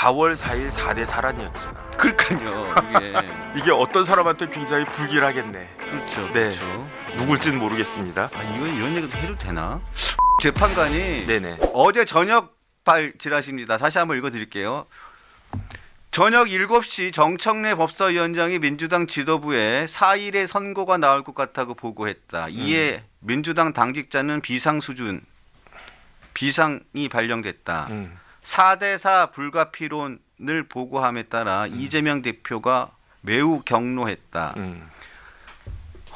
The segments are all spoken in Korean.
4월 4일 4대 4란 이야기잖아. 그러니까요. 이게 어떤 사람한테 굉장히 불길하겠네. 그렇죠. 네. 그렇죠. 누굴진 모르겠습니다. 아, 이런 얘기도 해도 되나? 재판관이 네네. 어제 저녁 발질하십니다. 다시 한번 읽어드릴게요. 저녁 7시 정청래 법사위원장이 민주당 지도부에 4일에 선고가 나올 것 같다고 보고했다. 이에 민주당 당직자는 비상이 발령됐다. 4대4 불가피론을 보고함에 따라 이재명 대표가 매우 경로했다.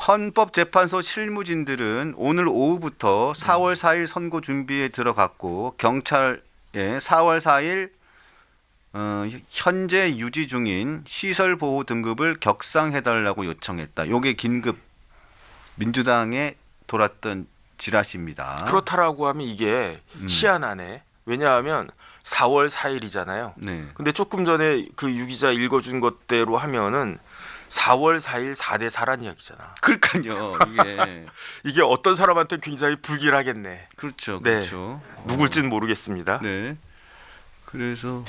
헌법재판소 실무진들은 오늘 오후부터 4월 4일 선고 준비에 들어갔고 경찰에 4월 4일 현재 유지 중인 시설보호 등급을 격상해달라고 요청했다. 요게 긴급 민주당에 돌았던 지라시입니다. 그렇다라고 하면 이게 희한하네. 왜냐하면 4월 4일이잖아요. 네. 근데 조금 전에 그 유기자 읽어준 것대로 하면은 4월 4일 4대 4란 이야기잖아. 그러니까요. 이게 어떤 사람한테 굉장히 불길하겠네. 그렇죠. 네. 그렇죠. 누굴진 모르겠습니다. 네. 그래서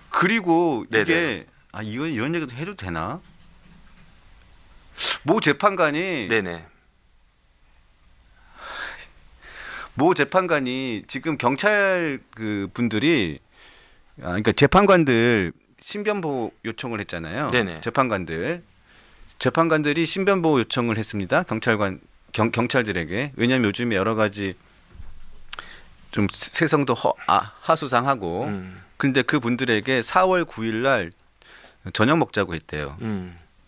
그리고 네네. 이게 이런 얘기도 해도 되나? 모 재판관이 네네. 지금 경찰 그 분들이 그러니까 재판관들 신변보호 요청을 했잖아요. 네네. 재판관들이 신변보호 요청을 했습니다. 경찰들에게. 왜냐하면 요즘에 여러 가지 좀 세성도 하수상하고 근데 그 분들에게 4월 9일 날 저녁 먹자고 했대요.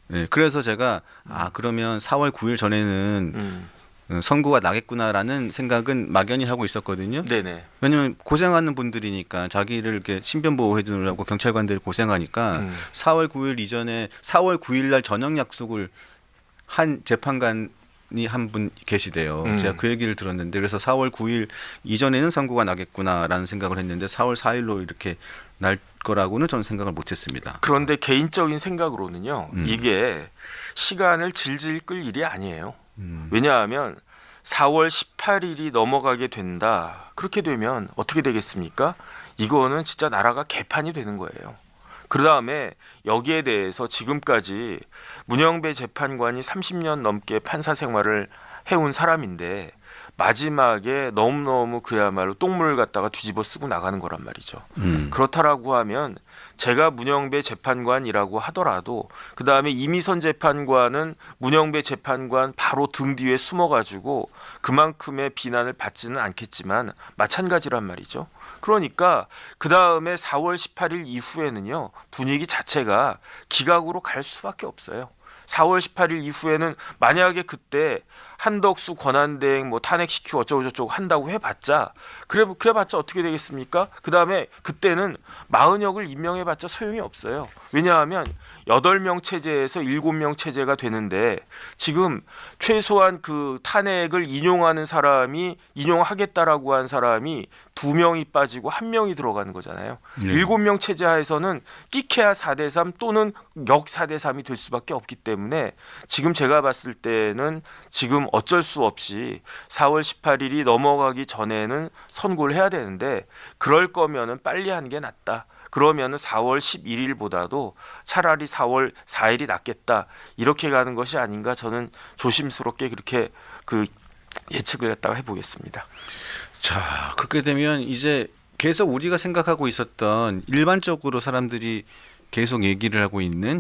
네, 그래서 제가 그러면 4월 9일 전에는 선고가 나겠구나라는 생각은 막연히 하고 있었거든요. 네네. 왜냐하면 고생하는 분들이니까 자기를 이렇게 신변 보호해 주느라고 경찰관들이 고생하니까 4월 9일 이전에 4월 9일 날 저녁 약속을 한 재판관이 한 분 계시대요. 제가 그 얘기를 들었는데 그래서 4월 9일 이전에는 선고가 나겠구나라는 생각을 했는데 4월 4일로 이렇게 날 거라고는 저는 생각을 못했습니다. 그런데 개인적인 생각으로는요. 이게 시간을 질질 끌 일이 아니에요. 왜냐하면 4월 18일이 넘어가게 된다. 그렇게 되면 어떻게 되겠습니까? 이거는 진짜 나라가 개판이 되는 거예요. 그 다음에 여기에 대해서 지금까지 문영배 재판관이 30년 넘게 판사 생활을 해온 사람인데 마지막에 너무너무 그야말로 똥물 갖다가 뒤집어 쓰고 나가는 거란 말이죠. 그렇다라고 하면 제가 문영배 재판관이라고 하더라도 그 다음에 이미선 재판관은 문영배 재판관 바로 등 뒤에 숨어가지고 그만큼의 비난을 받지는 않겠지만 마찬가지란 말이죠. 그러니까 그 다음에 4월 18일 이후에는요 분위기 자체가 기각으로 갈 수밖에 없어요. 4월 18일 이후에는 만약에 그때 한덕수 권한대행 뭐 탄핵시키고 어쩌고저쩌고 한다고 해봤자 그래봤자 어떻게 되겠습니까? 그 다음에 그때는 마은혁을 임명해봤자 소용이 없어요. 왜냐하면 8명 체제에서 7명 체제가 되는데 지금 최소한 그 탄핵을 인용하는 사람이 인용하겠다라고 한 사람이 2명이 빠지고 1명이 들어가는 거잖아요. 7명 체제 하에서는 끼케야 4대3 또는 역 4대3이 될 수밖에 없기 때문에 지금 제가 봤을 때는 지금 어쩔 수 없이 4월 18일이 넘어가기 전에는 선고를 해야 되는데 그럴 거면은 빨리 하는 게 낫다. 그러면은 4월 11일보다도 차라리 4월 4일이 낫겠다. 이렇게 가는 것이 아닌가 저는 조심스럽게 그렇게 그 예측을 했다고 해보겠습니다. 자, 그렇게 되면 이제 계속 우리가 생각하고 있었던 일반적으로 사람들이 계속 얘기를 하고 있는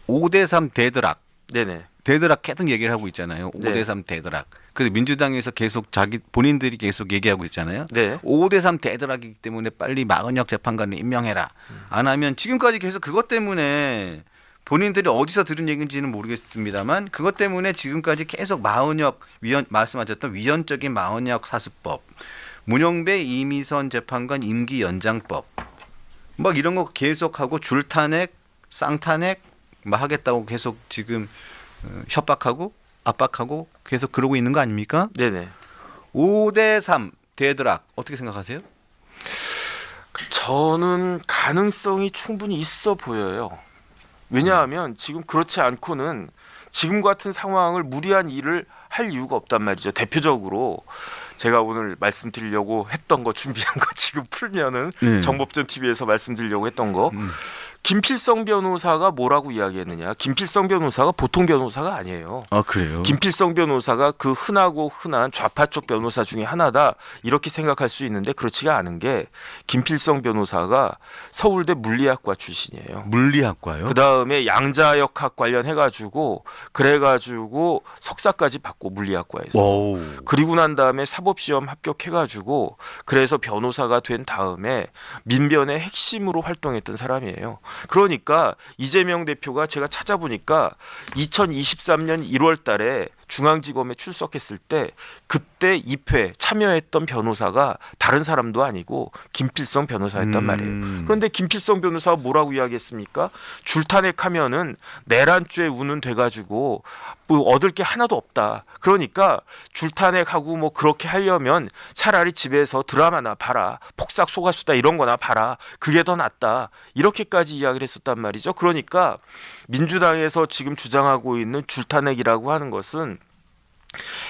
5대3 대드락. 네네. 대드락 계속 얘기를 하고 있잖아요. 5대3 대드락. 그래서 민주당에서 계속 본인들이 계속 얘기하고 있잖아요. 네. 5대3 대드락이기 때문에 빨리 마은혁 재판관을 임명해라. 안 하면 지금까지 계속 그것 때문에 본인들이 어디서 들은 얘기인지는 모르겠습니다만 그것 때문에 지금까지 계속 마은혁 말씀하셨던 위헌적인 마은혁 사수법, 문영배 이미선 재판관 임기 연장법 막 이런 거 계속하고 줄탄핵, 쌍탄핵 막 하겠다고 계속 지금 협박하고 압박하고 계속 그러고 있는 거 아닙니까? 네네. 5대3 대드락 어떻게 생각하세요? 저는 가능성이 충분히 있어 보여요. 왜냐하면 지금 그렇지 않고는 지금 같은 상황을 무리한 일을 할 이유가 없단 말이죠. 대표적으로 제가 오늘 말씀드리려고 했던 거 준비한 거 지금 풀면은 정법전 TV에서 말씀드리려고 했던 거 김필성 변호사가 뭐라고 이야기했느냐. 김필성 변호사가 보통 변호사가 아니에요. 아 그래요? 김필성 변호사가 그 흔한 좌파 쪽 변호사 중에 하나다 이렇게 생각할 수 있는데 그렇지가 않은 게 김필성 변호사가 서울대 물리학과 출신이에요. 물리학과요? 그 다음에 양자역학 관련해가지고 그래가지고 석사까지 받고 물리학과에서 오. 그리고 난 다음에 사법시험 합격해가지고 그래서 변호사가 된 다음에 민변의 핵심으로 활동했던 사람이에요. 그러니까 이재명 대표가 제가 찾아보니까 2023년 1월 달에 중앙지검에 출석했을 때 그때 입회 참여했던 변호사가 다른 사람도 아니고 김필성 변호사였단 말이에요. 그런데 김필성 변호사가 뭐라고 이야기했습니까? 줄탄핵하면은 내란죄 우는 돼가지고 뭐 얻을 게 하나도 없다. 그러니까 줄탄핵하고 뭐 그렇게 하려면 차라리 집에서 드라마나 봐라. 폭삭 소가수다 이런 거나 봐라. 그게 더 낫다. 이렇게까지 이야기를 했었단 말이죠. 그러니까 민주당에서 지금 주장하고 있는 줄탄핵이라고 하는 것은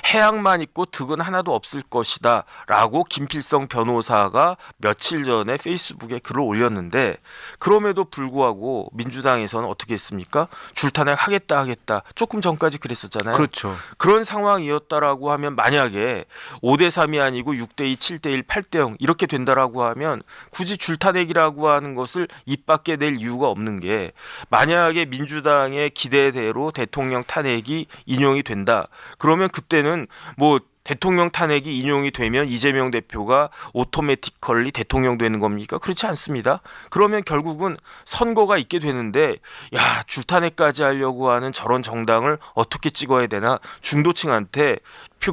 해악만 있고 득은 하나도 없을 것이다 라고 김필성 변호사가 며칠 전에 페이스북에 글을 올렸는데 그럼에도 불구하고 민주당에서는 어떻게 했습니까? 줄탄핵 하겠다 조금 전까지 그랬었잖아요. 그렇죠. 그런 상황이었다라고 하면 만약에 5대3이 아니고 6대2, 7대1, 8대0 이렇게 된다라고 하면 굳이 줄탄핵이라고 하는 것을 입 밖에 낼 이유가 없는 게 만약에 민주당의 기대대로 대통령 탄핵이 인용이 된다. 그러면 그때는 뭐 대통령 탄핵이 인용이 되면 이재명 대표가 오토매티컬리 대통령 되는 겁니까? 그렇지 않습니다. 그러면 결국은 선거가 있게 되는데 야 줄탄핵까지 하려고 하는 저런 정당을 어떻게 찍어야 되나 중도층한테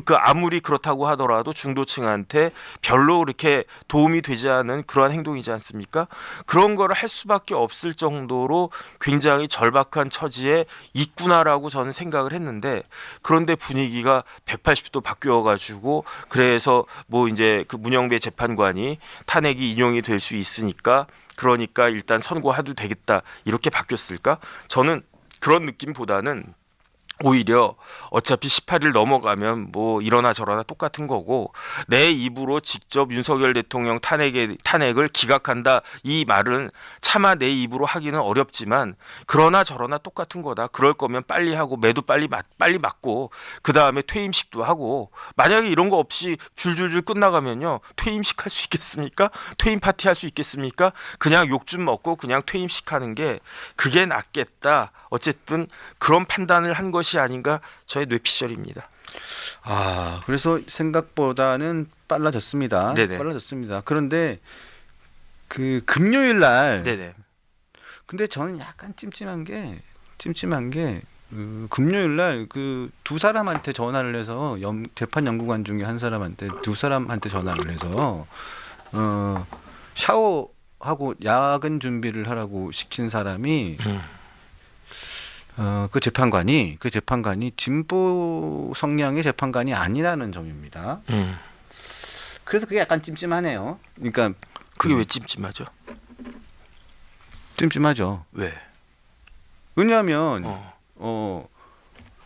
그 아무리 그렇다고 하더라도 중도층한테 별로 그렇게 도움이 되지 않은 그러한 행동이지 않습니까? 그런 거를 할 수밖에 없을 정도로 굉장히 절박한 처지에 있구나라고 저는 생각을 했는데 그런데 분위기가 180도 바뀌어가지고 그래서 뭐 이제 그 문영배 재판관이 탄핵이 인용이 될 수 있으니까 그러니까 일단 선고해도 되겠다 이렇게 바뀌었을까? 저는 그런 느낌보다는 오히려 어차피 18일 넘어가면 뭐 이러나 저러나 똑같은 거고 내 입으로 직접 윤석열 대통령 탄핵을 기각한다 이 말은 차마 내 입으로 하기는 어렵지만 그러나 저러나 똑같은 거다. 그럴 거면 빨리 하고 매도 빨리 맞고 그 다음에 퇴임식도 하고 만약에 이런 거 없이 줄줄줄 끝나가면요 퇴임식 할 수 있겠습니까? 퇴임 파티 할 수 있겠습니까? 그냥 욕 좀 먹고 그냥 퇴임식 하는 게 그게 낫겠다. 어쨌든 그런 판단을 한 것이 아닌가 저의 뇌피셜입니다. 아 그래서 생각보다는 빨라졌습니다. 네네. 빨라졌습니다. 그런데 그 금요일 날 네네. 근데 저는 약간 찜찜한 게 금요일 날 그 두 사람한테 전화를 해서 재판 연구관 중에 한 사람한테 두 사람한테 전화를 해서 샤워하고 야근 준비를 하라고 시킨 사람이 그 재판관이 진보 성향의 재판관이 아니라는 점입니다. 그래서 그게 약간 찜찜하네요. 그러니까 그게 왜 찜찜하죠? 찜찜하죠. 왜? 왜냐하면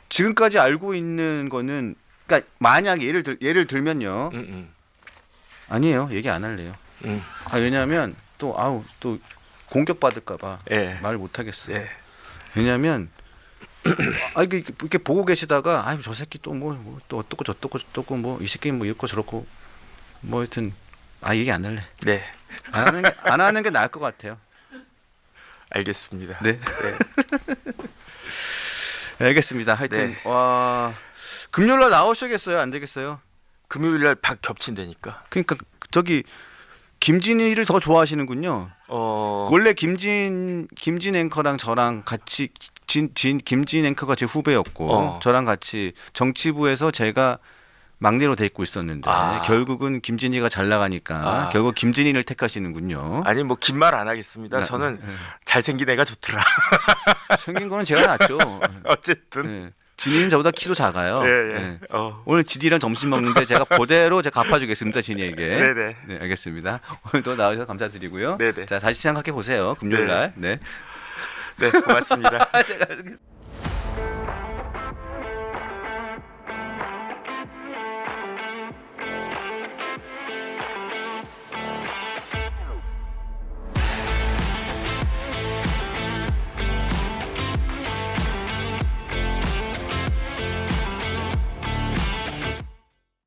지금까지 알고 있는 거는 그러니까 만약에 예를 들면요. 아니에요. 얘기 안 할래요. 왜냐하면 또 공격받을까봐 예. 말을 못 하겠어. 예. 왜냐하면 이렇게 보고 계시다가 저 새끼 또 또 어떻고 저떻고 뭐 이 새끼 뭐 이렇고 저렇고 뭐 하여튼 얘기 안 할래. 네. 안 하는 게 나을 것 같아요. 알겠습니다. 네. 알겠습니다. 하여튼 네. 와 금요일 날 나오셔야겠어요? 안 되겠어요? 금요일 날 겹친다니까. 그러니까 저기 김진희를 더 좋아하시는군요. 원래 김진 앵커랑 저랑 같이 김진 앵커가 제 후배였고 저랑 같이 정치부에서 제가 막내로 돼 있고 있었는데 결국은 김진희가 잘 나가니까 결국 김진희를 택하시는군요. 아니 뭐 긴 말 안 하겠습니다. 저는 잘생긴 애가 좋더라. 생긴 거는 제가 낫죠. 어쨌든 네. 진이는 저보다 키도 작아요. 예. 네. 오늘 진이랑 점심 먹는데 제가 제가 갚아주겠습니다. 진이에게. 네네. 네, 알겠습니다. 오늘도 나와주셔서 감사드리고요. 네네. 자, 다시 생각해 보세요. 금요일 날. 네. 네, 고맙습니다.